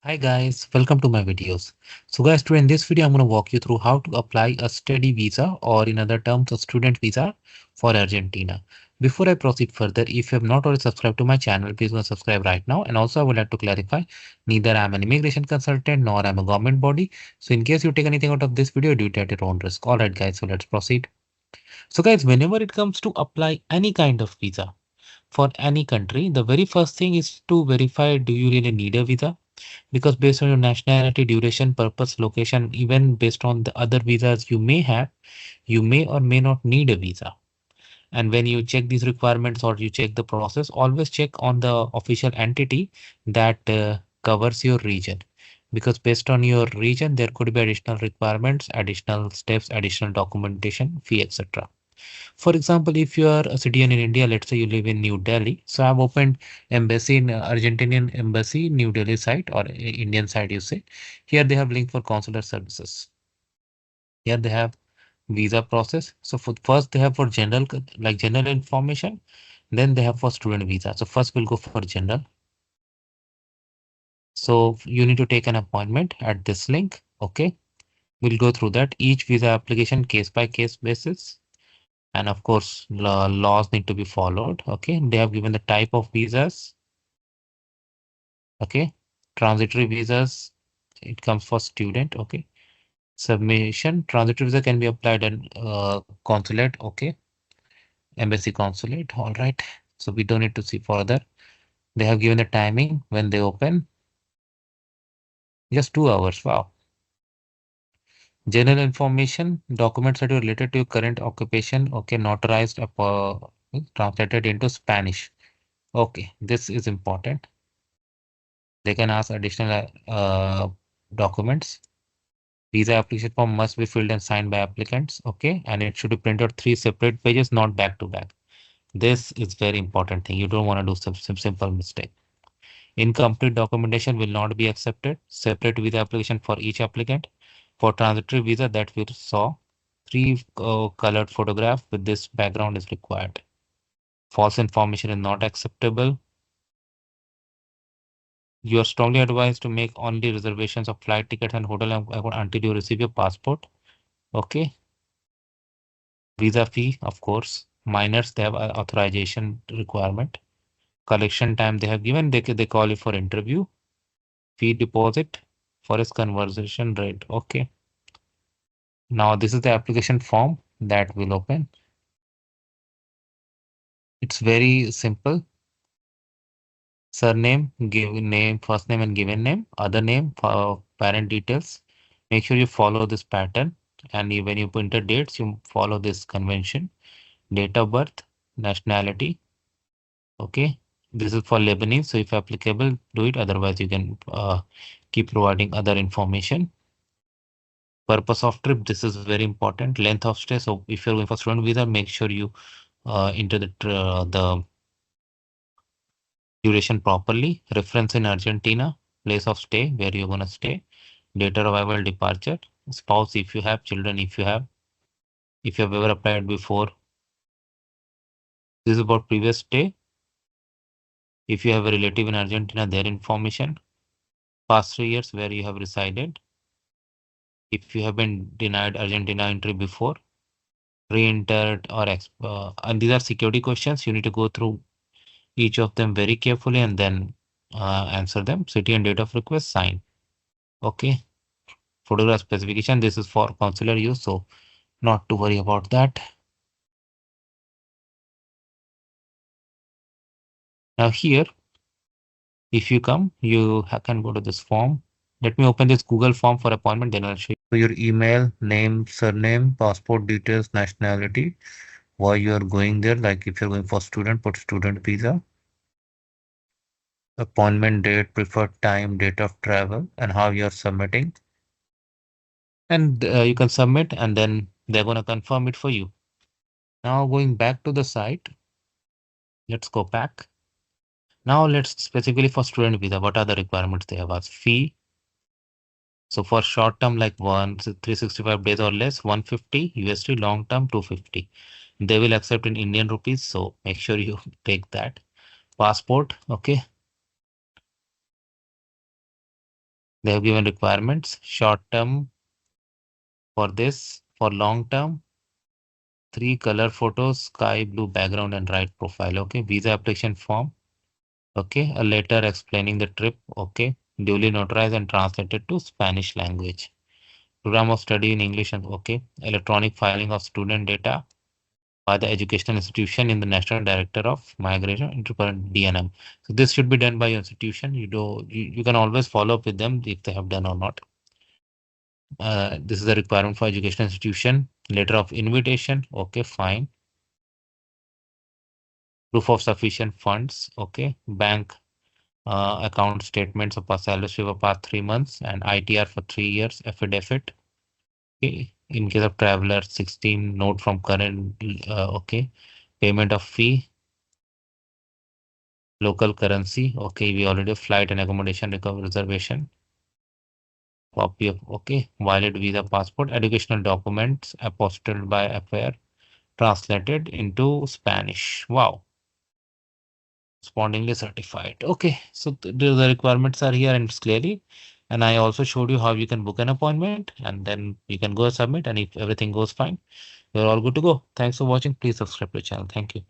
Hi guys, welcome to my videos. So guys, today in this video, I'm going to walk you through how to apply a study visa, or in other terms, a student visa for Argentina. Before I proceed further, if you have not already subscribed to my channel, please go subscribe right now. And also I would like to clarify, neither I'm an immigration consultant nor I'm a government body. So in case you take anything out of this video, do it at your own risk. All right guys, so let's proceed. So guys, whenever it comes to apply any kind of visa for any country, the very first thing is to verify, do you really need a visa? Because based on your nationality, duration, purpose, location, even based on the other visas you may have, you may or may not need a visa. And when you check these requirements or you check the process, always check on the official entity that covers your region. Because based on your region, there could be additional requirements, additional steps, additional documentation, fee, etc. For example, if you are a citizen in India, let's say you live in New Delhi. So I've opened embassy in Argentinian embassy, New Delhi site, or Indian site, you say. Here they have link for consular services. Here they have visa process. So for first they have for general, like general information. Then they have for student visa. So first we'll go for general. So you need to take an appointment at this link. Okay. We'll go through that. Each visa application case by case basis. And of course, laws need to be followed. Okay. They have given the type of visas. Okay. Transitory visas. It comes for student. Okay. Submission. Transitory visa can be applied at consulate. Okay. Embassy consulate. All right. So we don't need to see further. They have given the timing when they open. Just 2 hours. Wow. General information, documents that are related to your current occupation. Okay. Notarized, translated into Spanish. Okay. This is important. They can ask additional documents. Visa application form must be filled and signed by applicants. Okay. And it should be printed 3 separate pages, not back to back. This is very important thing. You don't want to do some simple mistake. Incomplete documentation will not be accepted. Separate visa application for each applicant. For transitory visa that we saw, 3 colored photograph with this background is required. False information is not acceptable. You are strongly advised to make only reservations of flight tickets and hotel until you receive your passport. Okay. Visa fee, of course. Minors, they have authorization requirement. Collection time they have given, they call you for interview. Fee deposit, forest conversion rate. Okay. Now this is the application form that will open. It's very simple. Surname, given name, first name and given name, other name, parent details. Make sure you follow this pattern. And when you enter dates, you follow this convention. Date of birth, nationality. Okay. This is for Lebanese. So if applicable, do it. Otherwise, you can keep providing other information. Purpose of trip, this is very important. Length of stay. So if you're going for student visa, make sure you enter the duration properly. Reference in Argentina, place of stay, where you're going to stay, date of arrival, departure, spouse if you have, children if you have ever applied before. This is about previous stay. If you have a relative in Argentina, their information. Past 3 years where you have resided. If you have been denied Argentina entry before, re-entered or and these are security questions. You need to go through each of them very carefully and then answer them. City and date of request, sign. Okay. Photograph specification. This is for consular use, so not to worry about that. Now here, if you come, you can go to this form. Let me open this Google form for appointment, then I'll show you. So your email, name, surname, passport details, nationality, why you are going there. Like if you're going for student, put student visa. Appointment date, preferred time, date of travel, and how you're submitting. And you can submit and then they're going to confirm it for you. Now going back to the site, let's go back. Now let's specifically for student visa, what are the requirements they have asked? Fee. So for short term, like 365 days or less, 150 USD, long term 250. They will accept in Indian rupees, so make sure you take that. Passport, okay. They have given requirements, short term for this, for long term, three color photos, sky blue background and right profile. Okay, visa application form. Okay, a letter explaining the trip. Okay, duly notarized and translated to Spanish language. Program of study in English and okay, electronic filing of student data by the educational institution in the National Director of Migration Interparent DNM. So this should be done by your institution. You can always follow up with them if they have done or not. This is a requirement for educational institution. Letter of invitation. Okay, fine. Proof of sufficient funds. Okay, bank account statements of past salary for past 3 months and ITR for 3 years. Affidavit. Okay. In case of traveler, 16 note from current. Okay, payment of fee. Local currency. Okay, we already have flight and accommodation recover reservation. Copy of okay, valid visa passport, educational documents apostilled by affair, translated into Spanish. Wow, correspondingly certified. Okay, so the requirements are here and it's clearly. And I also showed you how you can book an appointment and then you can go submit. And if everything goes fine, you're all good to go. Thanks for watching. Please subscribe to the channel. Thank you.